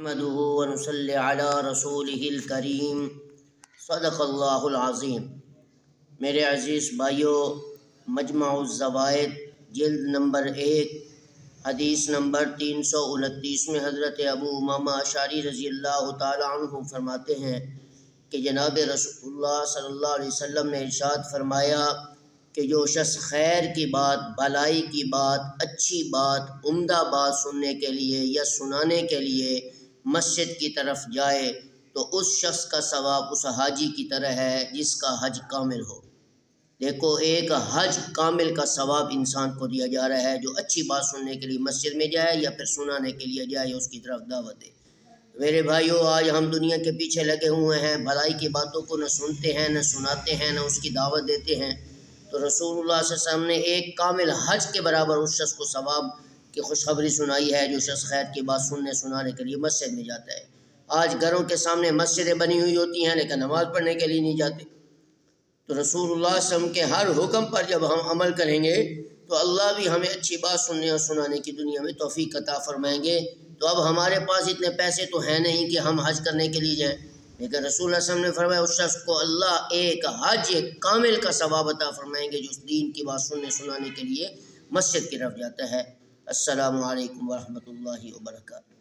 نحمده ونصلی علی رسولہ الکریم صدق اللہ العظیم۔ میرے عزیز بھائیو، مجمع الزوائد جلد نمبر 1 حدیث نمبر 329 میں حضرت ابو امامہ اشعری رضی اللہ تعالی عنہ فرماتے ہیں کہ جناب رسول اللہ صلی اللہ علیہ وسلم نے ارشاد فرمایا کہ جو شخص خیر کی بات، بھلائی کی بات، اچھی بات، عمدہ بات سننے کے لیے یا سنانے کے لیے مسجد کی طرف جائے تو اس شخص کا ثواب اس حاجی کی طرح ہے جس کا حج کامل ہو۔ دیکھو، ایک حج کامل کا ثواب انسان کو دیا جا رہا ہے جو اچھی بات سننے کے لیے مسجد میں جائے یا پھر سنانے کے لیے جائے یا اس کی طرف دعوت دے۔ میرے بھائیو، آج ہم دنیا کے پیچھے لگے ہوئے ہیں، بھلائی کی باتوں کو نہ سنتے ہیں، نہ سناتے ہیں، نہ اس کی دعوت دیتے ہیں۔ تو رسول اللہ صلی اللہ علیہ وسلم نے ایک کامل حج کے برابر اس شخص کو ثواب کی خوشخبری سنائی ہے جو شخص خیر کی بات سننے سنانے کے لیے مسجد میں جاتا ہے۔ آج گھروں کے سامنے مسجدیں بنی ہوئی ہوتی ہیں لیکن نماز پڑھنے کے لیے نہیں جاتے۔ تو رسول اللہ صلی اللہ علیہ وسلم کے ہر حکم پر جب ہم عمل کریں گے تو اللہ بھی ہمیں اچھی بات سننے اور سنانے کی دنیا میں توفیق عطا فرمائیں گے۔ تو اب ہمارے پاس اتنے پیسے تو ہیں نہیں کہ ہم حج کرنے کے لیے جائیں، لیکن رسول اللہ صلی اللہ علیہ وسلم نے فرمایا اس شخص کو اللہ ایک حج کامل کا ثواب عطا فرمائیں گے جو اس دین کی بات سننے سنانے کے لیے مسجد کی طرف جاتا ہے۔ السلام علیکم ورحمۃ اللہ وبرکاتہ۔